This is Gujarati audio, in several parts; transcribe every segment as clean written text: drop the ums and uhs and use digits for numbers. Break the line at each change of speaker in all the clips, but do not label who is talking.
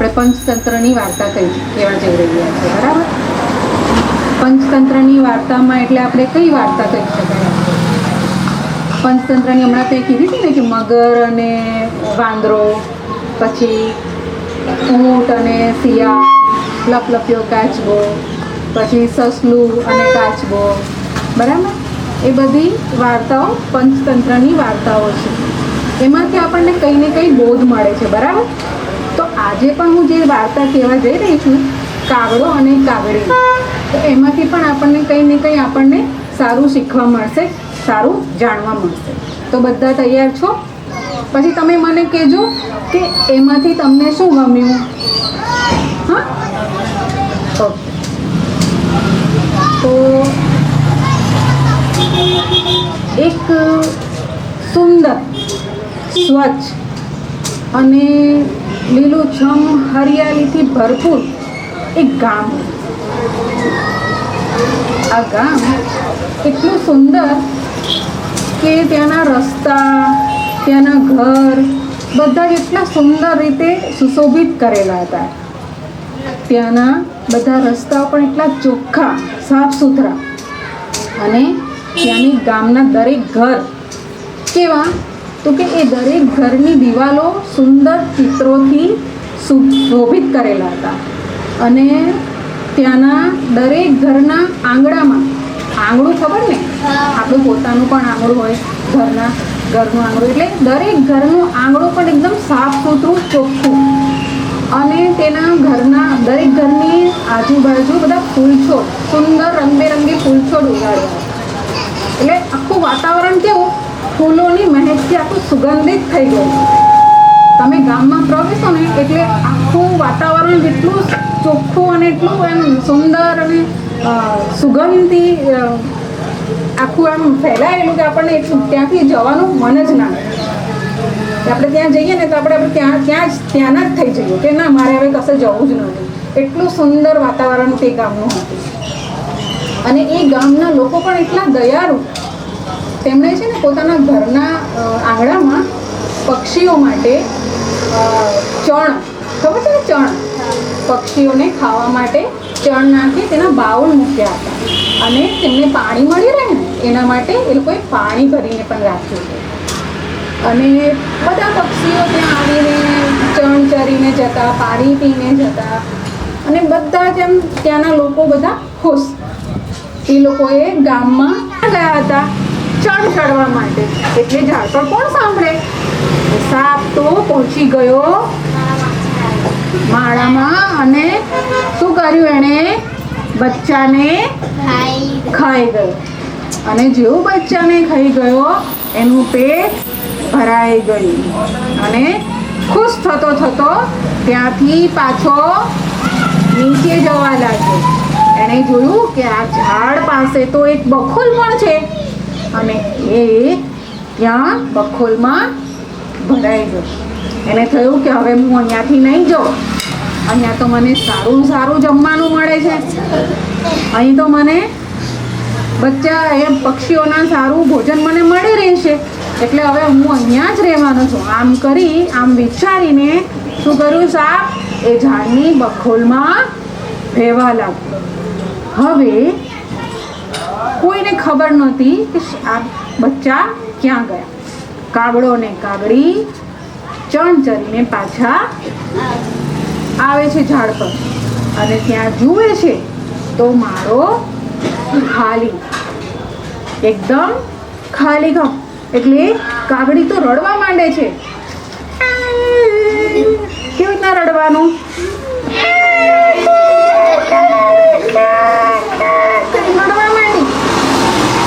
આપણે પંચતંત્રની વાર્તા કહેવા જઈ રહ્યા છીએ, બરાબર? પંચતંત્રની વાર્તામાં એટલે આપણે કઈ વાર્તા કહી શકાય? પંચતંત્રની હમણાં તો એ કીધી હતી ને કે મગર અને વાંદરો, પછી ઊંટ અને શિયાળ, લપલપ્યો કાચબો, પછી સસલું અને કાચબો, બરાબર? એ બધી વાર્તાઓ પંચતંત્રની વાર્તાઓ છે. એમાંથી આપણને કંઈ ને કંઈ બોધ મળે છે, બરાબર? તો આજે પણ હું જે વાર્તા કહેવા જઈ રહી છું, કાગડો અને કાગડી, તો એમાંથી પણ આપણને કંઈ ને કંઈ આપણને સારું શીખવા મળશે, સારું જાણવા મળશે. તો બધા તૈયાર છો? પછી તમે મને કહેજો કે એમાંથી તમને શું ગમ્યું. હા, ઓકે. તો એક સુંદર, સ્વચ્છ અને લીલુંછમ હરિયાળીથી ભરપૂર એક ગામ. આ ગામ એટલું સુંદર કે ત્યાંના રસ્તા, ત્યાંના ઘર બધા જ એટલા સુંદર રીતે સુશોભિત કરેલા હતા. ત્યાંના બધા રસ્તાઓ પણ એટલા ચોખ્ખા, સાફ સુથરા, અને ત્યાંની ગામના દરેક ઘર કેવા, તો કે એ દરેક ઘરની દિવાલો સુંદર ચિત્રોથી સુશોભિત કરેલા હતા. અને ત્યાંના દરેક ઘરના આંગણામાં, આંગણું ખબર ને, આપણું પોતાનું પણ આંગણું હોય, ઘરનું આંગણું, એટલે દરેક ઘરનું આંગણું પણ એકદમ સાફ સુથરું, ચોખ્ખું. અને તેના દરેક ઘરની આજુબાજુ બધા ફૂલછોડ, સુંદર રંગબેરંગી ફૂલછોડ ઉગાડ્યા. એટલે આખું વાતાવરણ કેવું, ફૂલોની મહેકથી આખું સુગંધિત થઈ ગયું. તમે ગામમાં પ્રવેશો ને એટલે આખું વાતાવરણ જેટલું ચોખ્ખું અને એટલું એમ સુંદર અને સુગંધથી આખું આમ ફેલાયેલું કે આપણને એટલું ત્યાંથી જવાનું મન જ ના થાય. આપણે ત્યાં જઈએ ને તો આપણે ત્યાંના જ થઈ જઈએ કે ના, મારે હવે કશે જવું જ નથી. એટલું સુંદર વાતાવરણ તે ગામનું હતું. અને એ ગામના લોકો પણ એટલા દયાળુ. તેમણે છે ને પોતાના ઘરના આંગણામાં પક્ષીઓ માટે ચણ, ખબર છે ને, ચણ, પક્ષીઓને ખાવા માટે ચણ નાખી તેના બાઉલ મૂક્યા હતા. અને તેમને પાણી મળી રહે ને એના માટે એ લોકોએ પાણી ભરીને પણ રાખ્યું હતું. અને બધા પક્ષીઓ ત્યાં આવીને ચણ ચરીને જતા, પાણી પીને જતા, અને બધા જ એમ ત્યાંના લોકો બધા ખુશ. એ લોકોએ ગામમાં ગયા હતા ચણ ચડવા માટે. એટલે ઝાડ પર કોણ સાંભળે? સાપ તો પહોંચી ગયો માળામાં, અને શું કર્યું એણે? બચ્ચાને ખાઈ ગયો. અને જેવું બચ્ચાને ખાઈ ગયો એનું પેટ ભરાઈ ગયું, અને ખુશ થતો થતો ત્યાંથી પાછો નીચે જવા લાગ્યો. એણે જોયું કે આ ઝાડ પાસે તો એક બખોલ પણ છે, અને એ ત્યાં બખોલમાં ભરાઈ ગયો. એને થયું કે હવે હું અહીંયાથી નહીં જાઉં, અહીંયા તો મને સારું સારું જમવાનું મળે છે, અહીં તો મને પક્ષીઓના સારું ભોજન મને મળી રહેશે, એટલે હવે હું અહીંયા જ રહેવાનો છું. આમ કરી, આમ વિચારીને શું કર્યું? સાપ એ ઝાડની બખોલમાં રહેવા લાગ્યો. હવે કોઈને ખબર નહોતી કે આ બચ્ચા ક્યાં ગયા. કાગડો ને કાગડી ચણ ચરીને પાછા આવે છે ઝાડ પર, અને ત્યાં જુએ છે તો માળો ખાલી, એકદમ ખાલી ઘમ. એટલે કાગડી તો રડવા માંડે છે. કેવી રીતના રડવાનું? રડવા માંડી.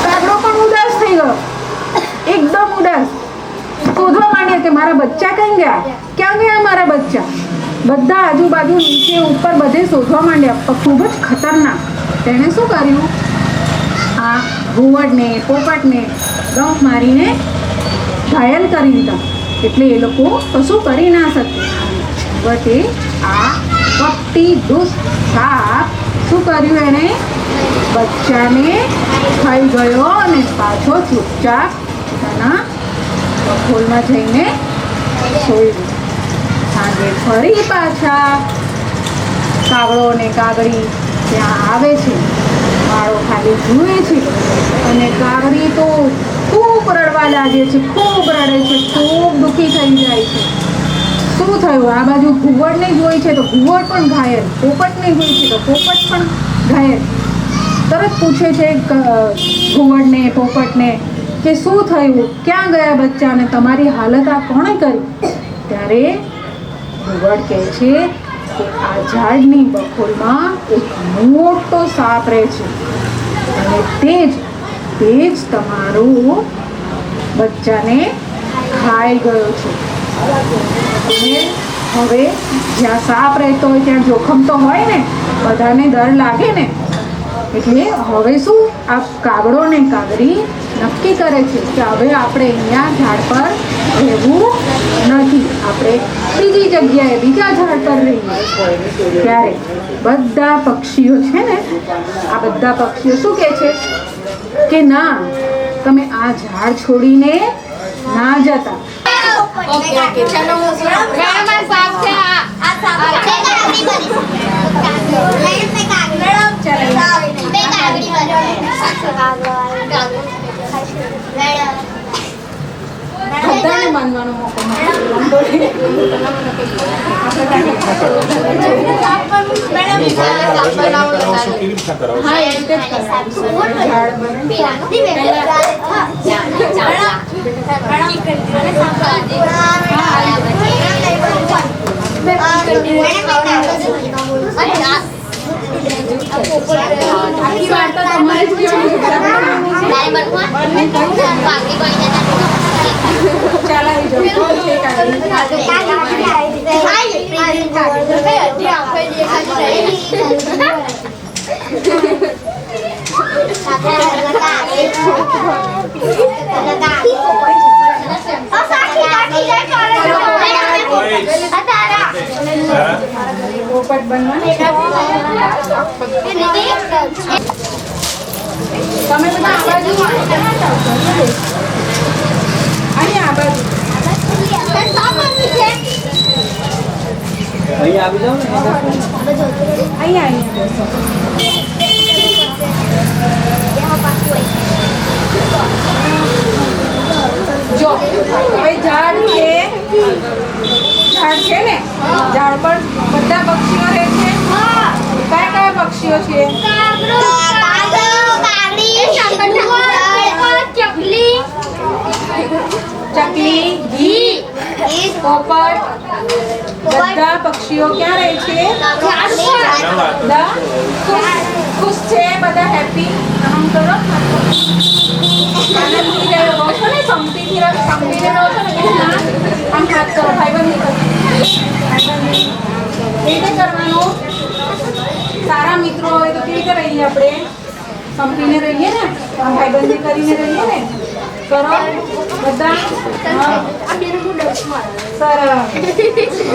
કાગડો પણ ઉદાસ થઈ ગયો, એકદમ ઉદાસ. શોધવા માંડ્યા કે મારા બચ્ચા કઈ ગયા, ક્યાં ગયા મારા બચ્ચા? બધા આજુબાજુ નીચે ઉપર બધે શોધવા માંડ્યા, પણ ખૂબ જ ખતરનાક. તેણે શું કર્યું? આ ઘુવડને, પોપટને ડંખ મારીને ઘાયલ કરી દીધા. એટલે એ લોકો કશું કરી ના શકે. બટ આ કપટી દુષ્ટ સાપ શું કર્યું? એણે બચ્ચાને ખાઈ ગયો અને પાછો ચૂપચાપ પોતાના બખોલમાં જઈને સૂઈ ગયો. સાંજે ફરી પાછા કાગડો ને કાગડી ત્યાં આવે છે. માળો ખાલી જુએ છે અને કાગડી તો ખૂબ રડવા લાગે છે, ખૂબ રડે છે, ખૂબ દુઃખી થઈ જાય છે. શું થયું? આ બાજુ ઘુવડને જોઈ છે તો ઘુવડ પણ ઘાયલ, પોપટને જોઈ છે તો પોપટ પણ ઘાયલ. તરત પૂછે છે ઘુવડને પોપટને કે શું થયું, ક્યાં ગયા બચ્ચાને, તમારી હાલત આ કોણે કરી? ત્યારે ઘુવડ કહે છે કે આ ઝાડની બખોલમાં એક મોટો સાપ રહે છે અને તે જ તમારું બચ્ચાને ખાઈ ગયો છે. અને હવે જ્યાં સાપ રહેતો હોય ત્યાં જોખમ તો હોય ને, બધાને ડર લાગે ને. એટલે હવે શું, આ કાગડો ને કાગડી નક્કી કરે છે કે હવે આપણે અહીંયા ઝાડ પર રહેવું નથી, આપણે બીજી જગ્યાએ બીજા ઝાડ પર રહીએ. ત્યારે બધા પક્ષીઓ છે ને, આ બધા પક્ષીઓ શું કહે છે કે ના, તમે આ ઝાડ છોડીને ના જતા.
ઓકે ચલો મેડમ સાફ છે આ સાફ છે કાગડી બની મેડમ ને કાગડો ચલો બે કાગડી બની મેડમ
બધાને માનવાનો મોકો મળે. હા, એ રીતે જ કરાવીશું. ઝાડ બને. આખી વાર્તા તમારે જ કહેવાની છે. ચાલ આવી જાઓ. પોપટ બનવાનું. તમે બધા આ બાજુ અહીંયા આ બાજુ
અહીંયા આવી જાઓ ને.
અહીંયા બેસો. જો હવે ઝાડ છે ને, ઝાડ પર બધા પક્ષીઓ રહે છે. કયા કયા પક્ષીઓ છે? ચકલી, ઘી, પોપટ, બધા પક્ષીઓ ક્યાં રહે છે? બધા ખુશ છે, બધા હેપી. આમ કરો, આનંદથી રહો છો ને, સંપીને રહો છો ને. આમ હાથ કરો, ભાઈબંધી એ રીતે કરવાનું. સારા મિત્રો હોય તો કેવી રીતે રહીએ આપણે? સંપીને રહીએ ને, આમ ભાઈબંધી કરીને રહીએ ને. કરો બધા. સરસ.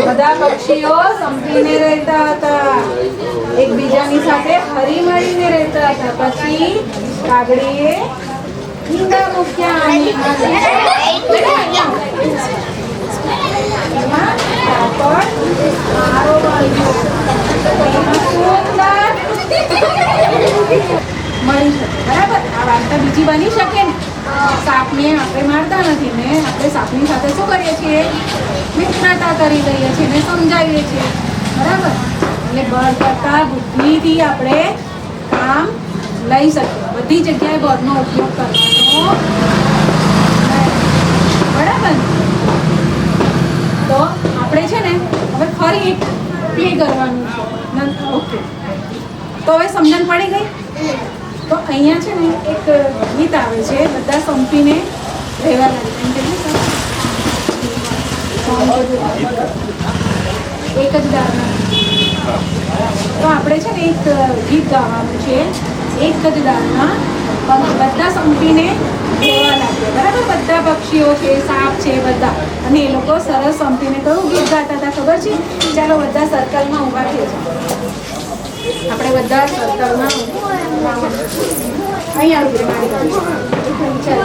બધા પક્ષીઓ સંપીને રહેતા હતા, એકબીજાની સાથે હરી મળીને રહેતા હતા. પછી કાગડીએ ઈંડા મૂક્યા અને મળી શકે. બરાબર, આ વાર્તા બીજી બની શકે ને. સાપને આપણે મારતા નથી ને, આપણે સાપની સાથે શું કરીએ છીએ? મિત્રતા કરી દઈએ છીએ ને સમજાવીએ છીએ. બરાબર, એટલે બળ કરતા બુદ્ધિથી આપણે કામ લઈ શકીએ. બધી જગ્યાએ બળનો ઉપયોગ કરવાનો. બરાબર, તો આપણે છે ને હવે ફરી પ્લે કરવાનું છે. ઓકે, તો હવે સમજણ પડી ગઈ? તો અહીંયા છે ને એક ગીત આવે છે, બધા સંપીને રહેવા લાગે. એક જ દાળના. તો આપણે છે ને એક ગીત ગાવાનું છે, એક જ દાળના બધા સંપીને રહેવા લાગે. બરાબર, બધા પક્ષીઓ છે, સાપ છે, બધા. અને એ લોકો સરસ સંપીને કયું ગીત ગાતા હતા ખબર છે? ચાલો બધા સર્કલમાં ઊભા થઈ જાઓ. આપણે બધા સર્કલમાં અહીંયા ઉભી મારી બાજુ. ચાલો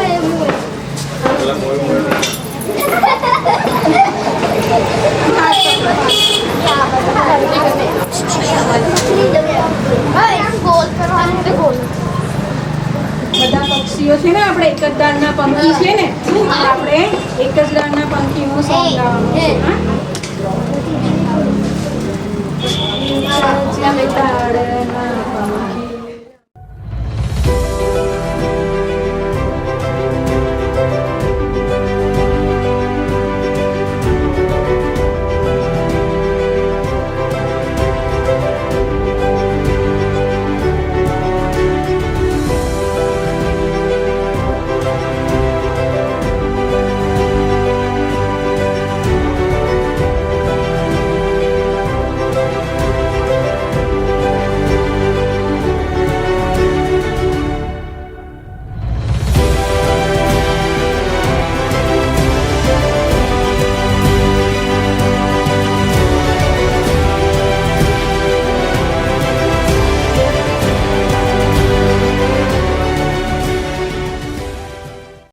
બધા પક્ષીઓ છે ને આપણે એક જ દાળના પંખી છે ને